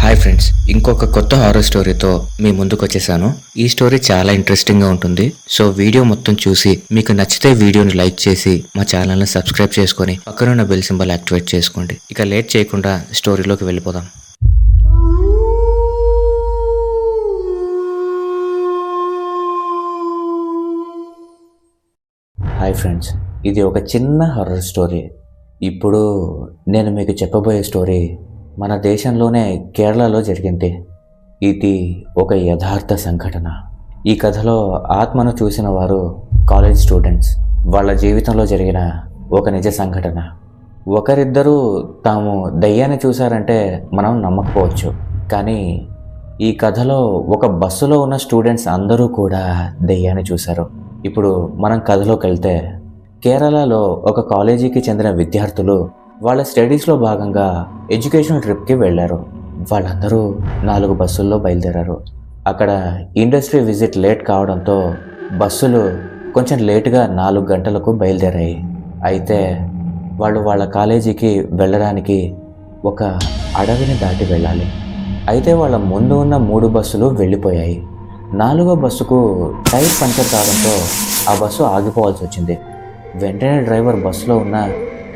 Hi friends, ఇంకొక కొత్త horror స్టోరీతో మీ ముందుకు వచ్చేసాను. ఈ స్టోరీ చాలా ఇంట్రెస్టింగ్గా ఉంటుంది. సో వీడియో మొత్తం చూసి మీకు నచ్చితే వీడియోని లైక్ చేసి మా ఛానల్ని సబ్స్క్రైబ్ చేసుకొని పక్కనున్న బెల్ సింబల్ యాక్టివేట్ చేసుకోండి. ఇక లేట్ చేయకుండా స్టోరీలోకి వెళ్ళిపోదాం. హాయ్ ఫ్రెండ్స్, ఇది ఒక చిన్న హారర్ స్టోరీ. ఇప్పుడు నేను మీకు చెప్పబోయే స్టోరీ మన దేశంలోనే కేరళలో జరిగింది. ఇది ఒక యథార్థ సంఘటన. ఈ కథలో ఆత్మను చూసిన వారు కాలేజ్ స్టూడెంట్స్. వాళ్ళ జీవితంలో జరిగిన ఒక నిజ సంఘటన. ఒకరిద్దరూ తాము దయ్యాన్ని చూశారంటే మనం నమ్మకపోవచ్చు, కానీ ఈ కథలో ఒక బస్సులో ఉన్న స్టూడెంట్స్ అందరూ కూడా దయ్యాన్ని చూశారు. ఇప్పుడు మనం కథలోకి వెళ్తే, కేరళలో ఒక కాలేజీకి చెందిన విద్యార్థులు వాళ్ళ స్టడీస్లో భాగంగా ఎడ్యుకేషనల్ ట్రిప్కి వెళ్ళారు. వాళ్ళందరూ 4 బస్సుల్లో బయలుదేరారు. అక్కడ ఇండస్ట్రీ విజిట్ లేట్ కావడంతో బస్సులు కొంచెం లేటుగా 4 గంటలకు బయలుదేరాయి. అయితే వాళ్ళు వాళ్ళ కాలేజీకి వెళ్ళడానికి ఒక అడవిని దాటి వెళ్ళాలి. అయితే వాళ్ళ ముందు ఉన్న 3 బస్సులు వెళ్ళిపోయాయి. 4వ బస్సుకు టైర్ పంచర్ కావడంతో ఆ బస్సు ఆగిపోవాల్సి వచ్చింది. వెంటనే డ్రైవర్ బస్సులో ఉన్న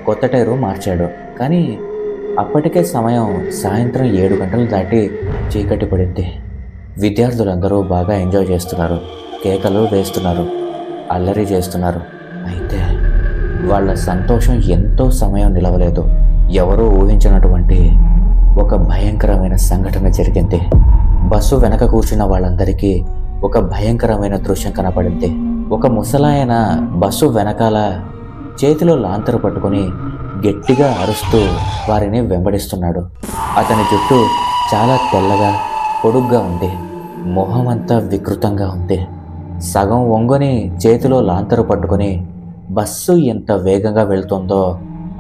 కొత్త టైరు మార్చాడు. కానీ అప్పటికే సమయం సాయంత్రం 7 గంటలు దాటి చీకటి పడింది. విద్యార్థులందరూ బాగా ఎంజాయ్ చేస్తున్నారు, కేకలు వేస్తున్నారు, అల్లరి చేస్తున్నారు. అయితే వాళ్ళ సంతోషం ఎంతో సమయం నిలవలేదు. ఎవరూ ఊహించినటువంటి ఒక భయంకరమైన సంఘటన జరిగింది. బస్సు వెనక కూర్చున్న వాళ్ళందరికీ ఒక భయంకరమైన దృశ్యం కనపడింది. ఒక ముసలాయన బస్సు వెనకాల చేతిలో లాంతరు పట్టుకొని గట్టిగా అరుస్తూ వారిని వెంబడిస్తున్నాడు. అతని జుట్టు చాలా తెల్లగా పొడుగ్గా ఉంది. మొహం అంతా వికృతంగా ఉంది. సగం వంగుని చేతిలో లాంతరు పట్టుకొని బస్సు ఎంత వేగంగా వెళ్తుందో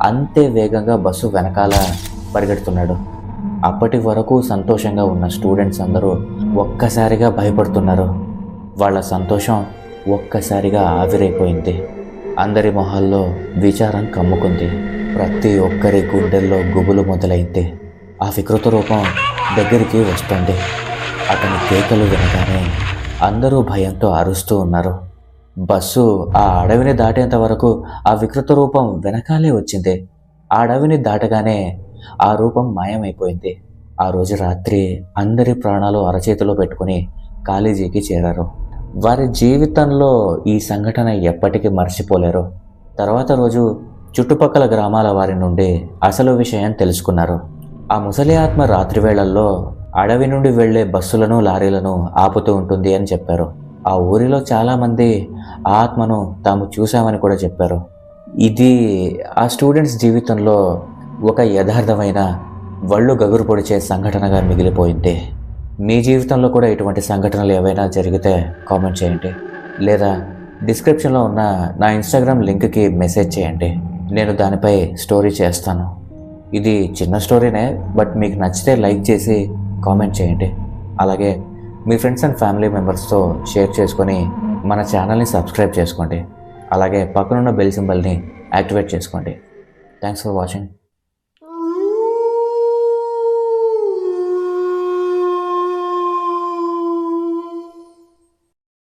అంతే వేగంగా బస్సు వెనకాల పరిగెడుతున్నాడు. అప్పటి వరకు సంతోషంగా ఉన్న స్టూడెంట్స్ అందరూ ఒక్కసారిగా భయపడుతున్నారు. వాళ్ళ సంతోషం ఒక్కసారిగా ఆవిరైపోయింది. అందరి మొహాల్లో విచారం కమ్ముకుంది. ప్రతి ఒక్కరి గుండెల్లో గుబులు మొదలైంది. ఆ వికృత రూపం దగ్గరికి వస్తుంది. అతని కేకలు వినగానే అందరూ భయంతో అరుస్తూ ఉన్నారు. బస్సు ఆ అడవిని దాటేంత వరకు ఆ వికృత రూపం వెనకాలే వచ్చింది. ఆ అడవిని దాటగానే ఆ రూపం మాయమైపోయింది. ఆ రోజు రాత్రి అందరి ప్రాణాలు అరచేతిలో పెట్టుకుని కాలేజీకి చేరారు. వారి జీవితంలో ఈ సంఘటన ఎప్పటికీ మర్చిపోలేరు. తర్వాత రోజు చుట్టుపక్కల గ్రామాల వారి నుండి అసలు విషయం తెలుసుకున్నారు. ఆ ముసలి ఆత్మ రాత్రి వేళల్లో అడవి నుండి వెళ్లే బస్సులను లారీలను ఆపుతూ ఉంటుంది అని చెప్పారు. ఆ ఊరిలో చాలామంది ఆ ఆత్మను తాము చూశామని కూడా చెప్పారు. ఇది ఆ స్టూడెంట్స్ జీవితంలో ఒక యథార్థమైన వళ్ళు గగురు పొడిచే సంఘటనగా మిగిలిపోయింది. మీ జీవితంలో కూడా ఇటువంటి సంఘటనలు ఏవైనా జరిగితే కామెంట్ చేయండి, లేదా డిస్క్రిప్షన్లో ఉన్న నా ఇన్స్టాగ్రామ్ లింక్కి మెసేజ్ చేయండి. నేను దానిపై స్టోరీ చేస్తాను. ఇది చిన్న స్టోరీనే, బట్ మీకు నచ్చితే లైక్ చేసి కామెంట్ చేయండి. అలాగే మీ ఫ్రెండ్స్ అండ్ ఫ్యామిలీ మెంబర్స్తో షేర్ చేసుకొని మన ఛానల్ని సబ్స్క్రైబ్ చేసుకోండి. అలాగే పక్కనున్న బెల్ సింబల్ని యాక్టివేట్ చేసుకోండి. Thanks for watching.